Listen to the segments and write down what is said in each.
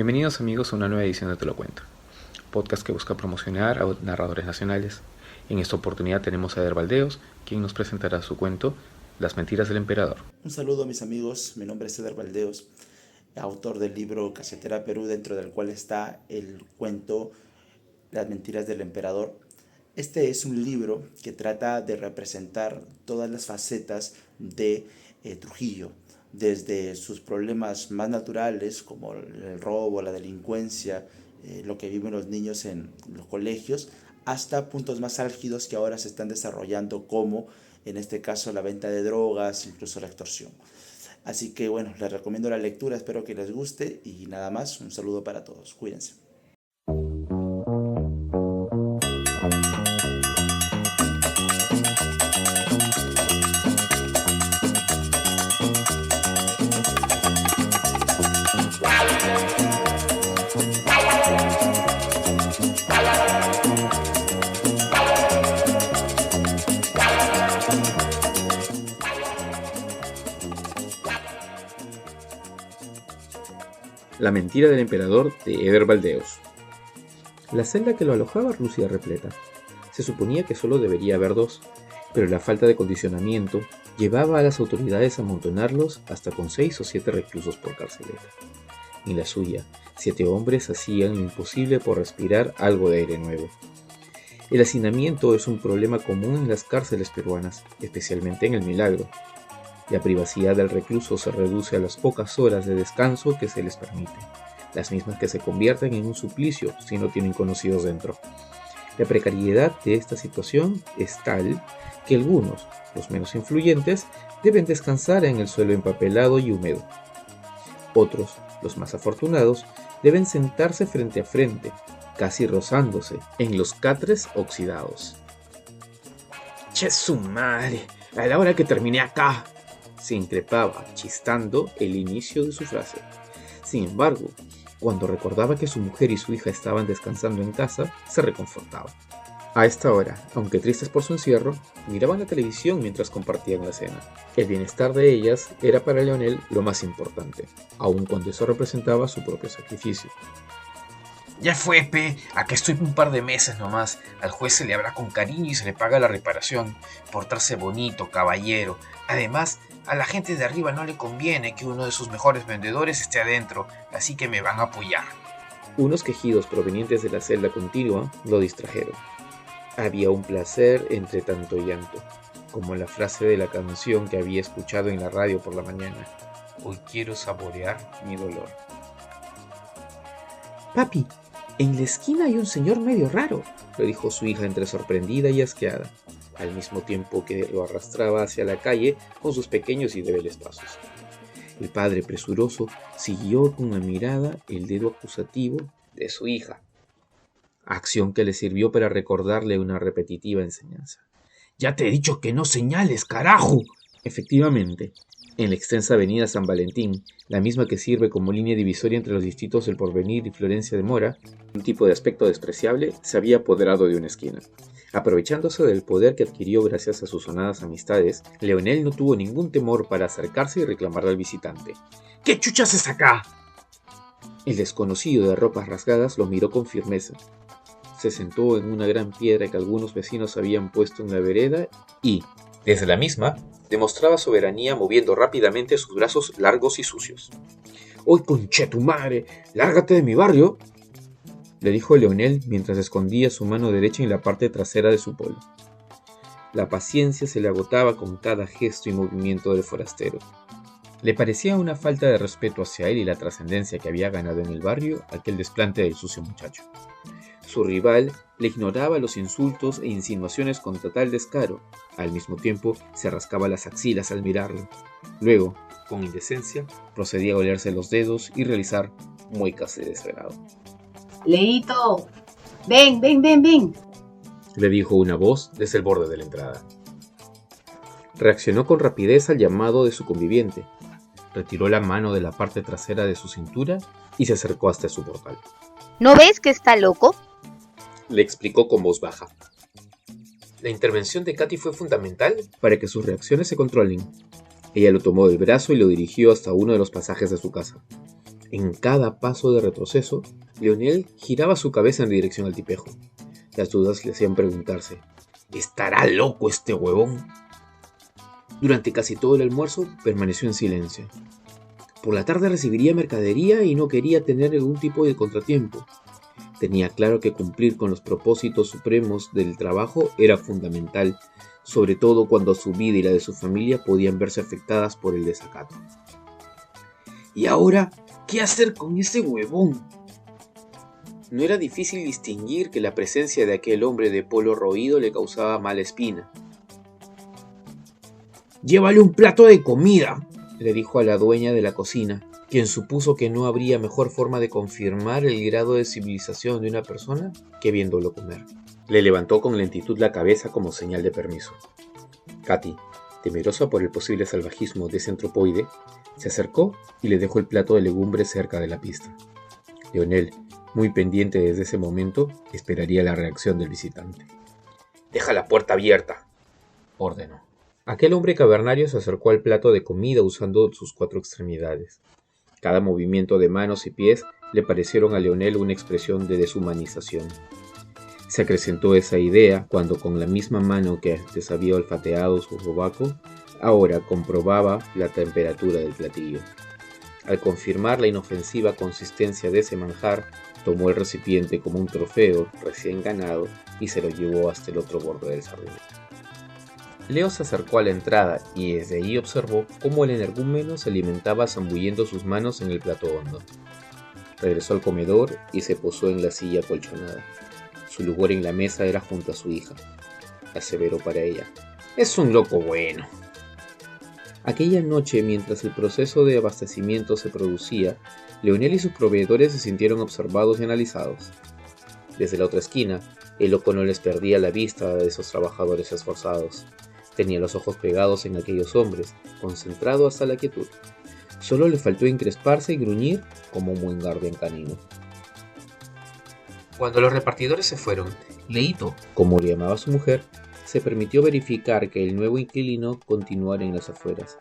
Bienvenidos amigos a una nueva edición de Te lo cuento, podcast que busca promocionar a narradores nacionales. En esta oportunidad tenemos a Eder Valdeos, quien nos presentará su cuento Las mentiras del emperador. Un saludo a mis amigos, mi nombre es Eder Valdeos, autor del libro Cafetera Perú, dentro del cual está el cuento Las mentiras del emperador. Este es un libro que trata de representar todas las facetas de Trujillo, desde sus problemas más naturales como el robo, la delincuencia, lo que viven los niños en los colegios, hasta puntos más álgidos que ahora se están desarrollando, como en este caso la venta de drogas, incluso la extorsión. Así que bueno, les recomiendo la lectura, espero que les guste y nada más, un saludo para todos, cuídense. La mentira del emperador de Eder Valdeos. La celda que lo alojaba lucía repleta. Se suponía que solo debería haber dos, pero la falta de condicionamiento llevaba a las autoridades a amontonarlos hasta con 6 o 7 reclusos por carceleta. En la suya, 7 hombres hacían lo imposible por respirar algo de aire nuevo. El hacinamiento es un problema común en las cárceles peruanas, especialmente en el Milagro. La privacidad del recluso se reduce a las pocas horas de descanso que se les permite, las mismas que se convierten en un suplicio si no tienen conocidos dentro. La precariedad de esta situación es tal que algunos, los menos influyentes, deben descansar en el suelo empapelado y húmedo. Otros, los más afortunados, deben sentarse frente a frente, casi rozándose, en los catres oxidados. ¡Che su madre! A la hora que terminé acá, se increpaba, chistando el inicio de su frase. Sin embargo, cuando recordaba que su mujer y su hija estaban descansando en casa, se reconfortaba. A esta hora, aunque tristes por su encierro, miraban la televisión mientras compartían la cena. El bienestar de ellas era para Leonel lo más importante, aun cuando eso representaba su propio sacrificio. Ya fue, pe, acá estoy un par de meses nomás. Al juez se le habla con cariño y se le paga la reparación. Portarse bonito, caballero. Además, a la gente de arriba no le conviene que uno de sus mejores vendedores esté adentro, así que me van a apoyar. Unos quejidos provenientes de la celda contigua lo distrajeron. Había un placer entre tanto llanto, como la frase de la canción que había escuchado en la radio por la mañana. Hoy quiero saborear mi dolor. Papi, en la esquina hay un señor medio raro, le dijo su hija entre sorprendida y asqueada, al mismo tiempo que lo arrastraba hacia la calle con sus pequeños y débiles pasos. El padre, presuroso, siguió con una mirada el dedo acusativo de su hija, acción que le sirvió para recordarle una repetitiva enseñanza. ¡Ya te he dicho que no señales, carajo! Efectivamente, en la extensa avenida San Valentín, la misma que sirve como línea divisoria entre los distritos del Porvenir y Florencia de Mora, un tipo de aspecto despreciable se había apoderado de una esquina. Aprovechándose del poder que adquirió gracias a sus sonadas amistades, Leonel no tuvo ningún temor para acercarse y reclamarle al visitante. ¿Qué chuchas es acá? El desconocido de ropas rasgadas lo miró con firmeza. Se sentó en una gran piedra que algunos vecinos habían puesto en la vereda y, desde la misma, demostraba soberanía moviendo rápidamente sus brazos largos y sucios. ¡Uy, conchetumadre! ¡Lárgate de mi barrio!, le dijo Leonel mientras escondía su mano derecha en la parte trasera de su polo. La paciencia se le agotaba con cada gesto y movimiento del forastero. Le parecía una falta de respeto hacia él y la trascendencia que había ganado en el barrio aquel desplante del sucio muchacho. Su rival le ignoraba los insultos e insinuaciones con total descaro. Al mismo tiempo, se rascaba las axilas al mirarlo. Luego, con indecencia, procedía a olerse los dedos y realizar muecas de desagrado. Leito, ven, le dijo una voz desde el borde de la entrada. Reaccionó con rapidez al llamado de su conviviente. Retiró la mano de la parte trasera de su cintura y se acercó hasta su portal. ¿No ves que está loco?, le explicó con voz baja. La intervención de Katy fue fundamental para que sus reacciones se controlen. Ella lo tomó del brazo y lo dirigió hasta uno de los pasajes de su casa. En cada paso de retroceso, Leonel giraba su cabeza en dirección al tipejo. Las dudas le hacían preguntarse: ¿estará loco este huevón? Durante casi todo el almuerzo permaneció en silencio. Por la tarde recibiría mercadería y no quería tener ningún tipo de contratiempo. Tenía claro que cumplir con los propósitos supremos del trabajo era fundamental, sobre todo cuando su vida y la de su familia podían verse afectadas por el desacato. ¿Y ahora qué hacer con ese huevón? No era difícil distinguir que la presencia de aquel hombre de polo roído le causaba mala espina. «Llévale un plato de comida», le dijo a la dueña de la cocina, quien supuso que no habría mejor forma de confirmar el grado de civilización de una persona que viéndolo comer. Le levantó con lentitud la cabeza como señal de permiso. Katy, temerosa por el posible salvajismo de ese antropoide, se acercó y le dejó el plato de legumbres cerca de la pista. Leonel, muy pendiente desde ese momento, esperaría la reacción del visitante. «Deja la puerta abierta», ordenó. Aquel hombre cavernario se acercó al plato de comida usando sus 4 extremidades. Cada movimiento de manos y pies le parecieron a Leonel una expresión de deshumanización. Se acrecentó esa idea cuando con la misma mano que antes había olfateado su robaco, ahora comprobaba la temperatura del platillo. Al confirmar la inofensiva consistencia de ese manjar, tomó el recipiente como un trofeo recién ganado y se lo llevó hasta el otro borde del salón. Leo se acercó a la entrada y desde ahí observó cómo el energúmeno se alimentaba zambullendo sus manos en el plato hondo. Regresó al comedor y se posó en la silla acolchonada. Su lugar en la mesa era junto a su hija. Aseveró para ella: «Es un loco bueno». Aquella noche, mientras el proceso de abastecimiento se producía, Leonel y sus proveedores se sintieron observados y analizados. Desde la otra esquina, el loco no les perdía la vista de esos trabajadores esforzados. Tenía los ojos pegados en aquellos hombres, concentrado hasta la quietud. Solo le faltó encresparse y gruñir como un buen guardián canino. Cuando los repartidores se fueron, Leito, como le llamaba su mujer, se permitió verificar que el nuevo inquilino continuara en las afueras.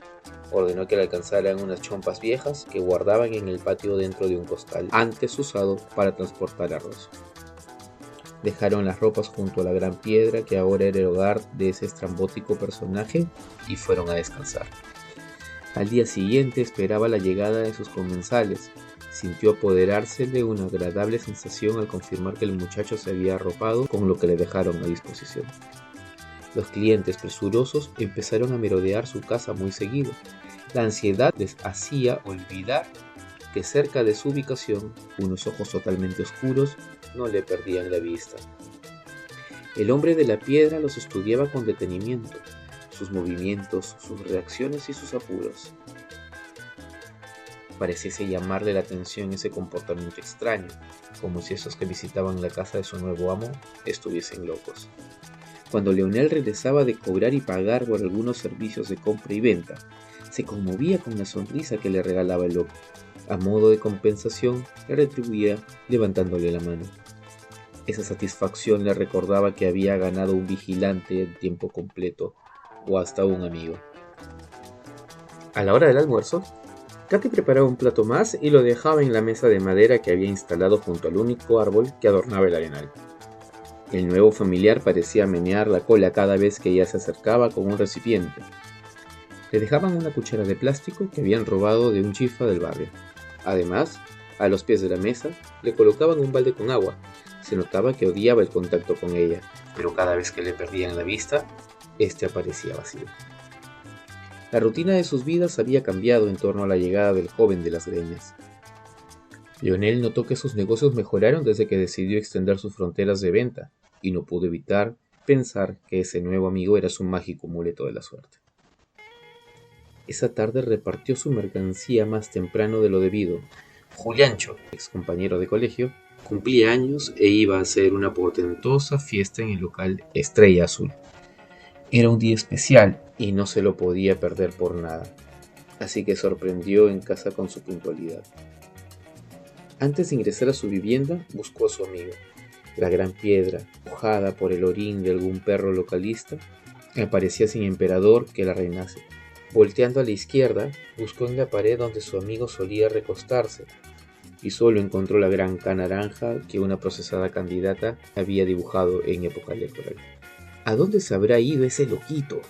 Ordenó que le alcanzaran unas chompas viejas que guardaban en el patio dentro de un costal, antes usado para transportar arroz. Dejaron las ropas junto a la gran piedra que ahora era el hogar de ese estrambótico personaje y fueron a descansar. Al día siguiente esperaba la llegada de sus comensales. Sintió apoderársele una agradable sensación al confirmar que el muchacho se había arropado con lo que le dejaron a disposición. Los clientes presurosos empezaron a merodear su casa muy seguido. La ansiedad les hacía olvidar que cerca de su ubicación, unos ojos totalmente oscuros no le perdían la vista. El hombre de la piedra los estudiaba con detenimiento, sus movimientos, sus reacciones y sus apuros. Pareciese llamarle la atención ese comportamiento extraño, como si esos que visitaban la casa de su nuevo amo estuviesen locos. Cuando Leonel regresaba de cobrar y pagar por algunos servicios de compra y venta, se conmovía con la sonrisa que le regalaba el loco. A modo de compensación, le retribuía levantándole la mano. Esa satisfacción le recordaba que había ganado un vigilante en tiempo completo o hasta un amigo. A la hora del almuerzo, Katy preparaba un plato más y lo dejaba en la mesa de madera que había instalado junto al único árbol que adornaba el arenal. El nuevo familiar parecía menear la cola cada vez que ella se acercaba con un recipiente. Le dejaban una cuchara de plástico que habían robado de un chifa del barrio. Además, a los pies de la mesa le colocaban un balde con agua. Se notaba que odiaba el contacto con ella, pero cada vez que le perdían la vista, este aparecía vacío. La rutina de sus vidas había cambiado en torno a la llegada del joven de las greñas. Leonel notó que sus negocios mejoraron desde que decidió extender sus fronteras de venta, y no pudo evitar pensar que ese nuevo amigo era su mágico amuleto de la suerte. Esa tarde repartió su mercancía más temprano de lo debido. Juliancho, ex compañero de colegio, cumplía años e iba a hacer una portentosa fiesta en el local Estrella Azul. Era un día especial y no se lo podía perder por nada, así que sorprendió en casa con su puntualidad. Antes de ingresar a su vivienda, buscó a su amigo. La gran piedra, mojada por el orín de algún perro localista, aparecía sin emperador que la reinase. Volteando a la izquierda, buscó en la pared donde su amigo solía recostarse, y solo encontró la gran K naranja que una procesada candidata había dibujado en época electoral. ¿A dónde se habrá ido ese loquito?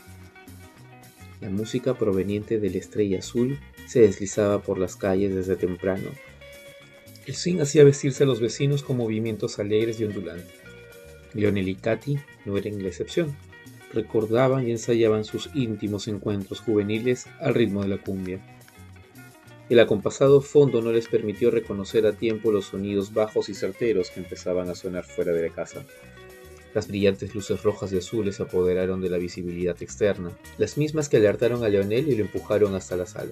La música proveniente de la Estrella Azul se deslizaba por las calles desde temprano. El swing hacía vestirse a los vecinos con movimientos alegres y ondulantes. Leonel y Katy no eran la excepción. Recordaban y ensayaban sus íntimos encuentros juveniles al ritmo de la cumbia. El acompasado fondo no les permitió reconocer a tiempo los sonidos bajos y certeros que empezaban a sonar fuera de la casa. Las brillantes luces rojas y azules se apoderaron de la visibilidad externa, las mismas que alertaron a Leonel y lo empujaron hasta la sala,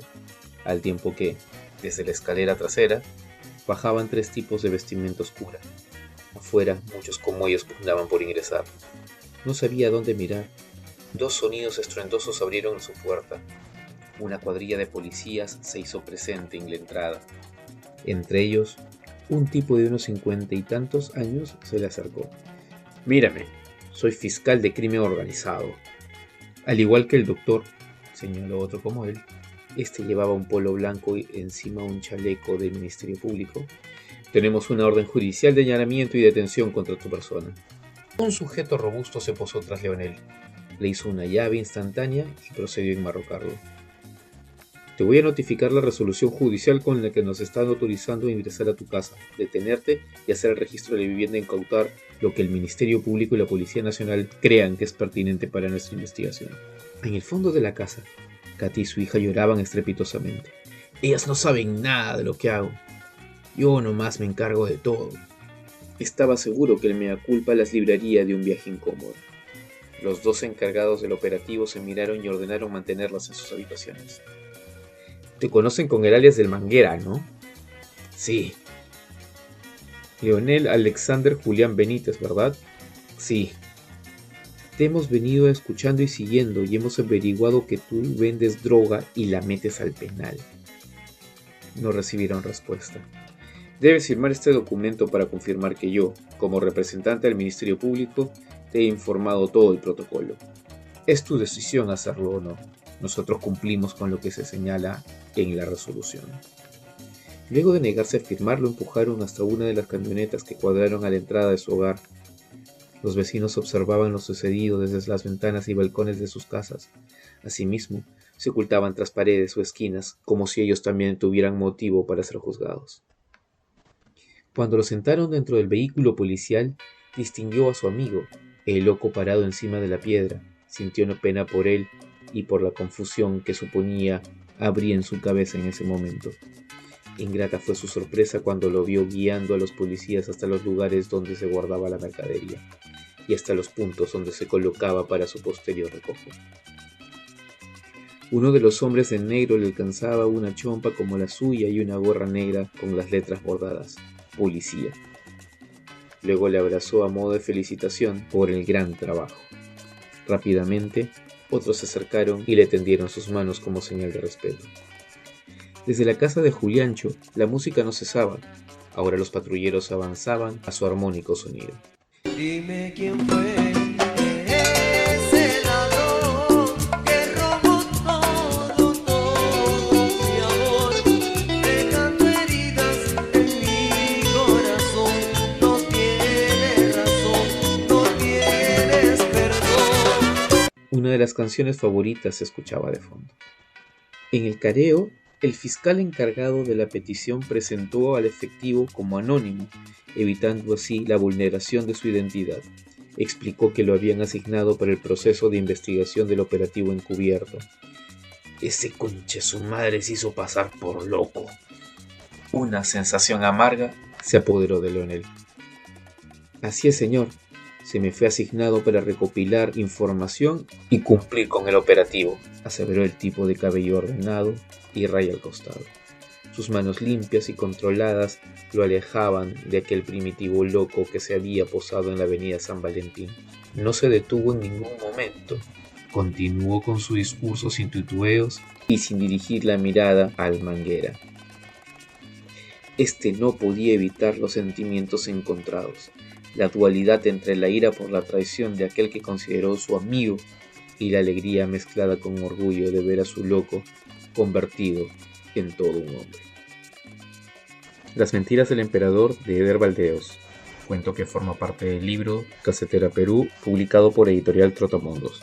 al tiempo que, desde la escalera trasera, bajaban 3 tipos de vestimenta oscura. Afuera, muchos como ellos pugnaban por ingresar. No sabía dónde mirar. 2 sonidos estruendosos abrieron su puerta. Una cuadrilla de policías se hizo presente en la entrada. Entre ellos, un tipo de unos 50 y tantos años se le acercó. «Mírame, soy fiscal de crimen organizado». Al igual que el doctor, señaló otro como él. Este llevaba un polo blanco y encima un chaleco del Ministerio Público. «Tenemos una orden judicial de allanamiento y detención contra tu persona». Un sujeto robusto se posó tras Leonel. Le hizo una llave instantánea y procedió a enmarrocarlo. «Te voy a notificar la resolución judicial con la que nos están autorizando a ingresar a tu casa, detenerte y hacer el registro de la vivienda e incautar lo que el Ministerio Público y la Policía Nacional crean que es pertinente para nuestra investigación». En el fondo de la casa, Katy y su hija lloraban estrepitosamente. «Ellas no saben nada de lo que hago. Yo nomás me encargo de todo». Estaba seguro que el mea culpa las libraría de un viaje incómodo. Los 2 encargados del operativo se miraron y ordenaron mantenerlas en sus habitaciones. «Te conocen con el alias del Manguera, ¿no?» «Sí». «Leonel Alexander Julián Benítez, ¿verdad?» «Sí». «Te hemos venido escuchando y siguiendo y hemos averiguado que tú vendes droga y la metes al penal». No recibieron respuesta. «Debes firmar este documento para confirmar que yo, como representante del Ministerio Público, te he informado todo el protocolo. Es tu decisión hacerlo o no. Nosotros cumplimos con lo que se señala en la resolución». Luego de negarse a firmar, lo empujaron hasta una de las camionetas que cuadraron a la entrada de su hogar. Los vecinos observaban lo sucedido desde las ventanas y balcones de sus casas. Asimismo, se ocultaban tras paredes o esquinas, como si ellos también tuvieran motivo para ser juzgados. Cuando lo sentaron dentro del vehículo policial, distinguió a su amigo, el loco parado encima de la piedra. Sintió pena por él y por la confusión que suponía habría en su cabeza en ese momento. Ingrata fue su sorpresa cuando lo vio guiando a los policías hasta los lugares donde se guardaba la mercadería y hasta los puntos donde se colocaba para su posterior recojo. Uno de los hombres de negro le alcanzaba una chompa como la suya y una gorra negra con las letras bordadas: «Policía». Luego le abrazó a modo de felicitación por el gran trabajo. Rápidamente, otros se acercaron y le tendieron sus manos como señal de respeto. Desde la casa de Juliancho, la música no cesaba. Ahora los patrulleros avanzaban a su armónico sonido. Dime quién fue ese ladrón que robó todo mi amor, dejando heridas en mi corazón. No tienes razón, no tienes perdón. Una de las canciones favoritas se escuchaba de fondo. En el careo, el fiscal encargado de la petición presentó al efectivo como anónimo, evitando así la vulneración de su identidad. Explicó que lo habían asignado para el proceso de investigación del operativo encubierto. «Ese conche su madre se hizo pasar por loco». Una sensación amarga se apoderó de Leonel. «Así es, señor. Se me fue asignado para recopilar información y cumplir con el operativo», aseveró el tipo de cabello ordenado y raya al costado. Sus manos limpias y controladas lo alejaban de aquel primitivo loco que se había posado en la avenida San Valentín. No se detuvo en ningún momento. Continuó con su discurso sin titubeos y sin dirigir la mirada al Manguera. Este no podía evitar los sentimientos encontrados, la dualidad entre la ira por la traición de aquel que consideró su amigo y la alegría mezclada con orgullo de ver a su loco convertido en todo un hombre. Las mentiras del emperador de Eder Valdeos, cuento que forma parte del libro Casetera Perú, publicado por Editorial Trotamundos.